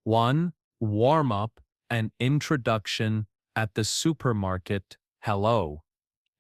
1. Warm up and introduction at the supermarket. Hello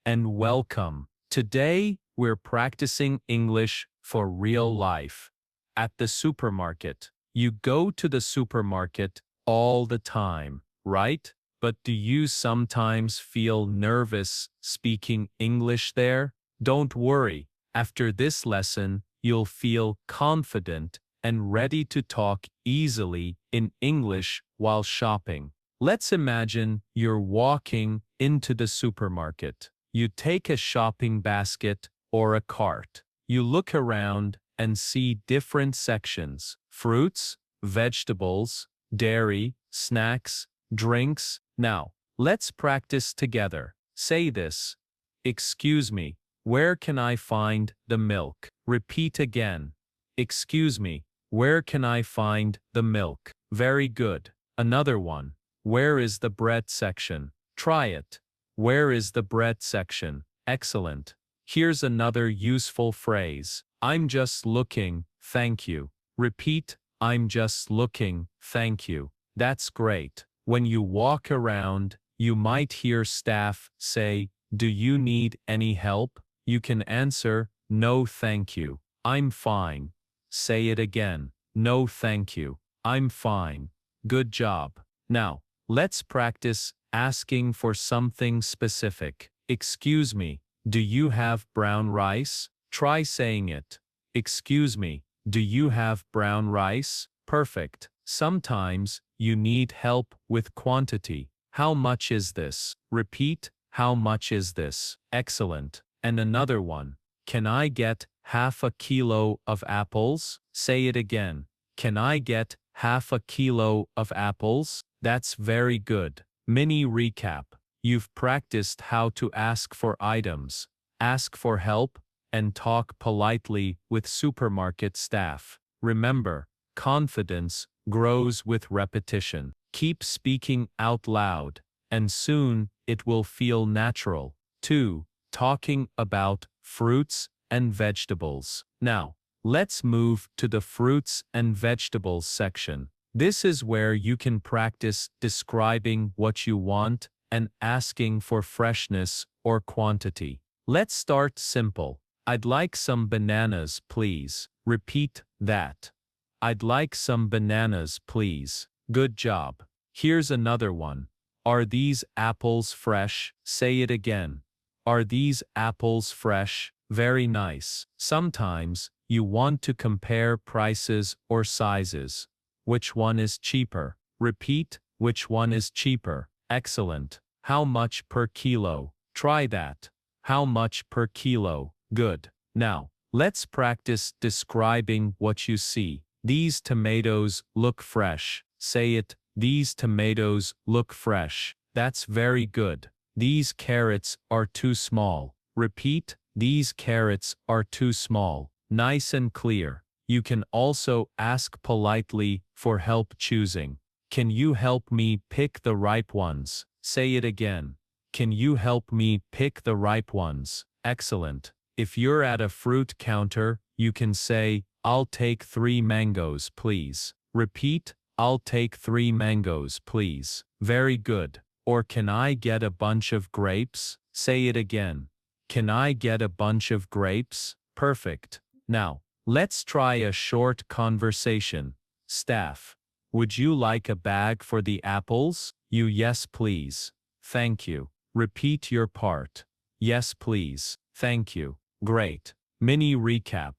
and welcome. Today, we're practicing English for real life. At the supermarket. You go to the supermarket all the time, right? But do you sometimes feel nervous speaking English there? Don't worry. After this lesson, you'll feel confident and ready to talk easily in English while shopping. Let's imagine you're walking into the supermarket. You take a shopping basket or a cart. You look around and see different sections: fruits, vegetables, dairy, snacks, drinks. Now, let's practice together. Say this. Excuse me, where can I find the milk? Repeat again. Excuse me, where can I find the milk? Very good. Another one. Where is the bread section? Try it. Where is the bread section? Excellent. Here's another useful phrase. I'm just looking, thank you. Repeat, I'm just looking, thank you. That's great. When you walk around, you might hear staff say, do you need any help? You can answer, no thank you. I'm fine. Say it again. No thank you. I'm fine. Good job. Now, let's practice asking for something specific. Excuse me, do you have brown rice? Try saying it. Excuse me, do you have brown rice? Perfect. Sometimes you need help with quantity. How much is this? Repeat, how much is this? Excellent. And another one. Can I get half a kilo of apples? Say it again. Can I get half a kilo of apples? That's very good. Mini recap. You've practiced how to ask for items, ask for help, and talk politely with supermarket staff. Remember, confidence grows with repetition. Keep speaking out loud, and soon it will feel natural. 2. Talking about fruits and vegetables. Now, let's move to the fruits and vegetables section. This is where you can practice describing what you want and asking for freshness or quantity. Let's start simple. I'd like some bananas, please. Repeat that. I'd like some bananas, please. Good job. Here's another one. Are these apples fresh? Say it again. Are these apples fresh? Very nice. Sometimes you want to compare prices or sizes. Which one is cheaper? Repeat, which one is cheaper? Excellent. How much per kilo? Try that. How much per kilo? Good. Now, let's practice describing what you see. These tomatoes look fresh. Say it. These tomatoes look fresh. That's very good. These carrots are too small. Repeat, these carrots are too small. Nice and clear. You can also ask politely for help choosing. Can you help me pick the ripe ones? Say it again. Can you help me pick the ripe ones? Excellent. If you're at a fruit counter, you can say, I'll take 3 mangoes, please. Repeat, I'll take 3 mangoes, please. Very good. Or can I get a bunch of grapes? Say it again. Can I get a bunch of grapes? Perfect. Now, let's try a short conversation. Staff, would you like a bag for the apples? You, yes, please. Thank you. Repeat your part. Yes, please. Thank you. Great. Mini recap.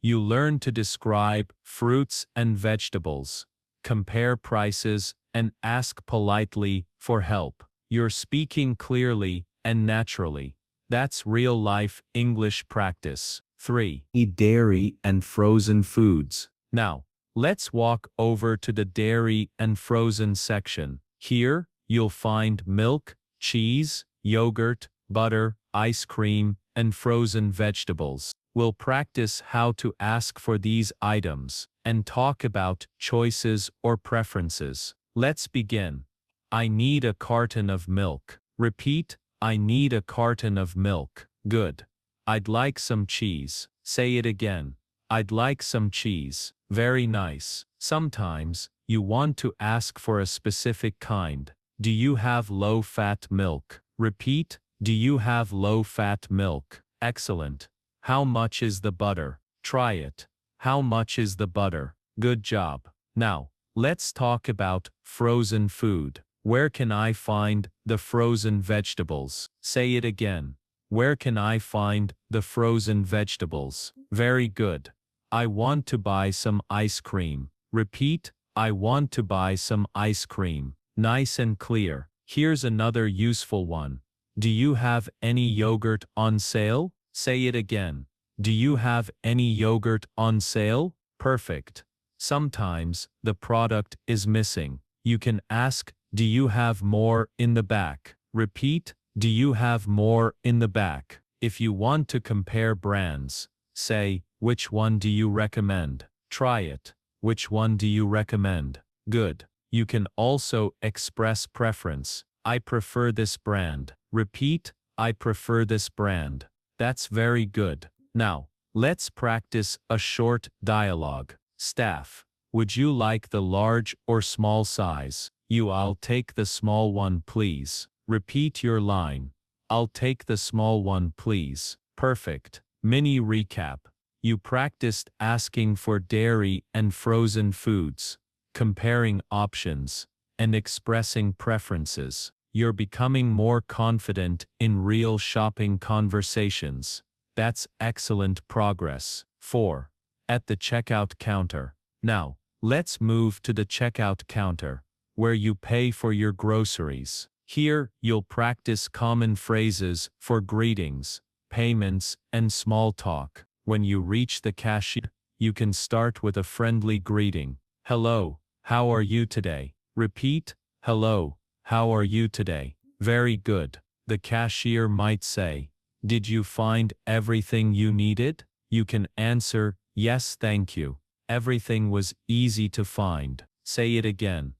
You learn to describe fruits and vegetables, compare prices, and ask politely for help. You're speaking clearly and naturally. That's real-life English practice. 3. Dairy and frozen foods. Now, let's walk over to the dairy and frozen section. Here, you'll find milk, cheese, yogurt, butter, ice cream, and frozen vegetables. We'll practice how to ask for these items and talk about choices or preferences. Let's begin. I need a carton of milk. Repeat, I need a carton of milk. Good. I'd like some cheese. Say it again. I'd like some cheese. Very nice. Sometimes, you want to ask for a specific kind. Do you have low-fat milk? Repeat, do you have low-fat milk? Excellent. How much is the butter? Try it. How much is the butter? Good job. Now, let's talk about frozen food. Where can I find the frozen vegetables? Say it again. Where can I find the frozen vegetables? Very good. I want to buy some ice cream. Repeat, I want to buy some ice cream. Nice and clear. Here's another useful one. Do you have any yogurt on sale? Say it again. Do you have any yogurt on sale? Perfect. Sometimes, the product is missing. You can ask, do you have more in the back? Repeat, do you have more in the back? If you want to compare brands, say, which one do you recommend? Try it. Which one do you recommend? Good. You can also express preference. I prefer this brand. Repeat, I prefer this brand. That's very good. Now, let's practice a short dialogue. Staff, would you like the large or small size? I'll take the small one, please. Repeat your line. I'll take the small one, please. Perfect. Mini recap. You practiced asking for dairy and frozen foods, comparing options, and expressing preferences. You're becoming more confident in real shopping conversations. That's excellent progress. 4. At the checkout counter. Now, let's move to the checkout counter, where you pay for your groceries. Here, you'll practice common phrases for greetings, payments, and small talk. When you reach the cashier, you can start with a friendly greeting. Hello, how are you today? Repeat, hello, how are you today? Very good. The cashier might say, did you find everything you needed? You can answer, yes, thank you. Everything was easy to find. Say it again.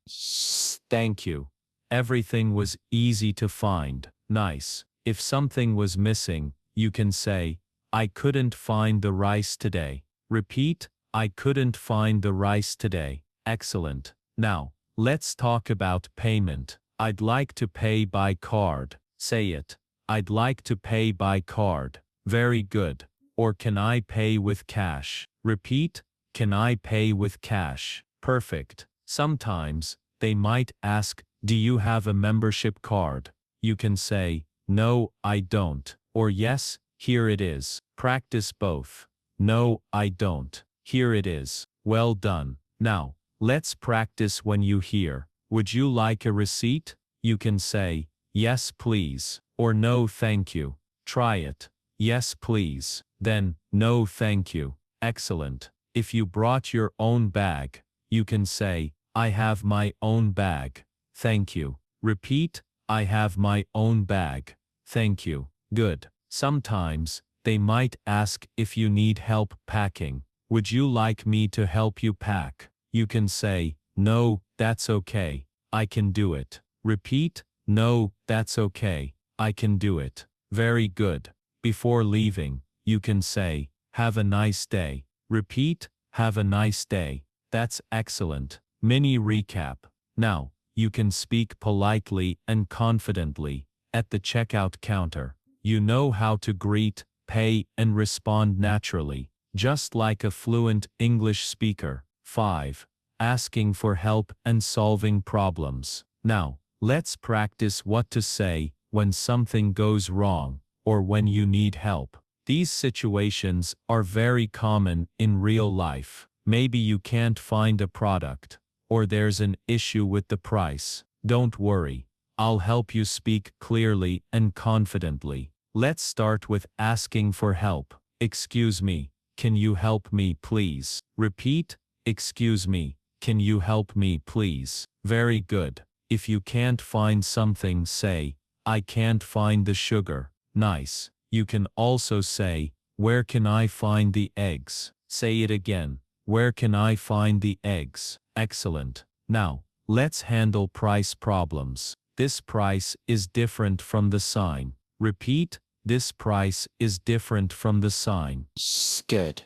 Thank you. Everything was easy to find. Nice. If something was missing, you can say, I couldn't find the rice today. Repeat, I couldn't find the rice today. Excellent. Now, let's talk about payment. I'd like to pay by card. Say it. I'd like to pay by card. Very good. Or can I pay with cash? Repeat, can I pay with cash? Perfect. Sometimes, they might ask, do you have a membership card? You can say, no, I don't. Or yes, here it is. Practice both. No, I don't. Here it is. Well done. Now, let's practice when you hear, would you like a receipt? You can say, yes, please. Or no, thank you. Try it. Yes, please. Then, no, thank you. Excellent. If you brought your own bag, you can say, I have my own bag. Thank you. Repeat, I have my own bag. Thank you. Good. Sometimes, they might ask if you need help packing. Would you like me to help you pack? You can say, no, that's okay. I can do it. Repeat, no, that's okay. I can do it. Very good. Before leaving, you can say, have a nice day. Repeat, have a nice day. That's excellent. Mini recap. Now, you can speak politely and confidently at the checkout counter. You know how to greet, pay, and respond naturally, just like a fluent English speaker. 5. Asking for help and solving problems. Now, let's practice what to say when something goes wrong or when you need help. These situations are very common in real life. Maybe you can't find a product, or there's an issue with the price. Don't worry. I'll help you speak clearly and confidently. Let's start with asking for help. Excuse me, can you help me please? Repeat, excuse me, can you help me please? Very good. If you can't find something, say, I can't find the sugar. Nice. You can also say, where can I find the eggs? Say it again. Where can I find the eggs? Excellent. Now, let's handle price problems. This price is different from the sign. Repeat, this price is different from the sign. Good.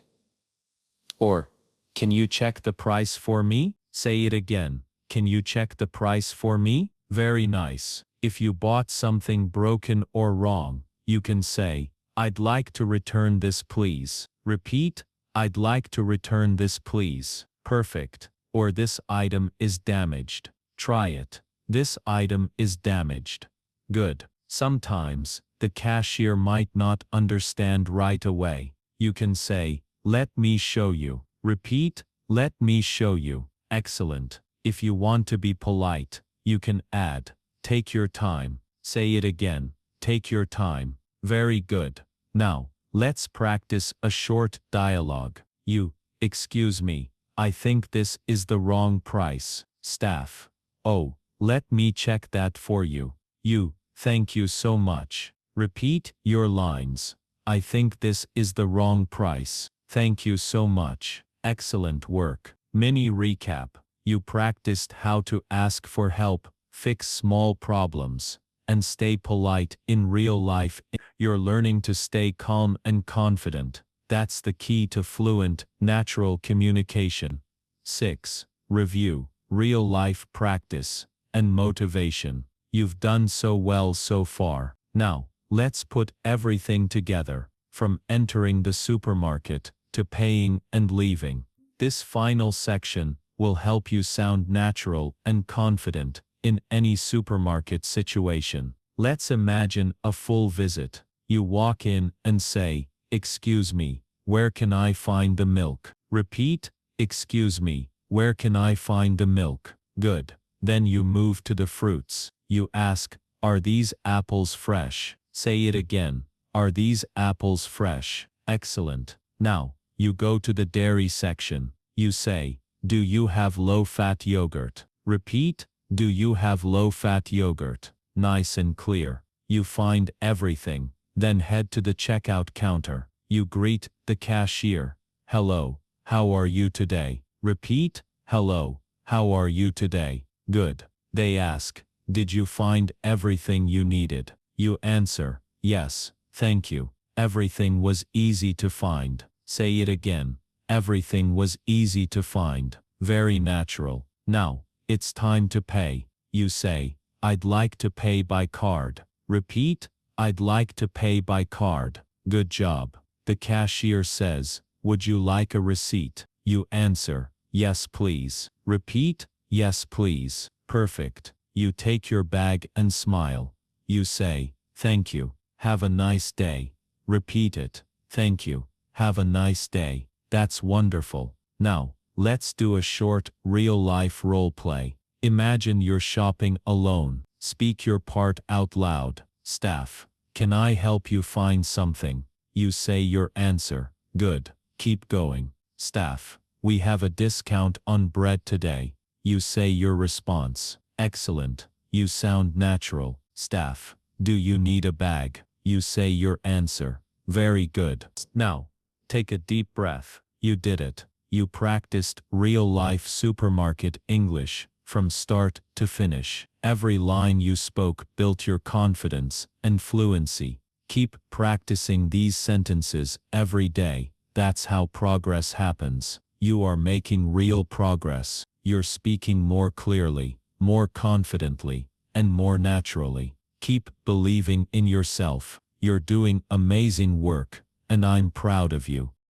Or, can you check the price for me? Say it again. Can you check the price for me? Very nice. If you bought something broken or wrong, you can say, I'd like to return this please. Repeat, I'd like to return this please. Perfect. Or this item is damaged. Try it. This item is damaged. Good. Sometimes, the cashier might not understand right away. You can say, let me show you. Repeat, let me show you. Excellent. If you want to be polite, you can add, take your time. Say it again. Take your time. Very good. Now, let's practice a short dialogue. You, excuse me, I think this is the wrong price. Staff, oh, let me check that for you. You, thank you so much. Repeat your lines. I think this is the wrong price. Thank you so much. Excellent work. Mini recap. You practiced how to ask for help, fix small problems, and stay polite in real life. You're learning to stay calm and confident. That's the key to fluent, natural communication. 6. Review, real life practice, and motivation. You've done so well so far. Now, let's put everything together, from entering the supermarket to paying and leaving. This final section will help you sound natural and confident in any supermarket situation. Let's imagine a full visit. You walk in and say, excuse me, where can I find the milk? Repeat, excuse me, where can I find the milk? Good. Then you move to the fruits. You ask, are these apples fresh? Say it again. Are these apples fresh? Excellent. Now, you go to the dairy section. You say, do you have low-fat yogurt? Repeat, do you have low-fat yogurt? Nice and clear. You find everything. Then head to the checkout counter. You greet the cashier. Hello, how are you today? Repeat, hello, how are you today? Good. They ask, did you find everything you needed? You answer, yes, thank you. Everything was easy to find. Say it again. Everything was easy to find. Very natural. Now, it's time to pay. You say, I'd like to pay by card. Repeat, I'd like to pay by card. Good job. The cashier says, would you like a receipt? You answer, yes please. Repeat, yes please. Perfect. You take your bag and smile. You say, thank you. Have a nice day. Repeat it. Thank you. Have a nice day. That's wonderful. Now, let's do a short, real-life role play. Imagine you're shopping alone. Speak your part out loud. Staff, can I help you find something? You say your answer. Good. Keep going. Staff, we have a discount on bread today. You say your response. Excellent. You sound natural. Staff, do you need a bag? You say your answer. Very good. Now, take a deep breath. You did it. You practiced real-life supermarket English from start to finish. Every line you spoke built your confidence and fluency. Keep practicing these sentences every day. That's how progress happens. You are making real progress. You're speaking more clearly, more confidently, and more naturally. Keep believing in yourself. You're doing amazing work, and I'm proud of you.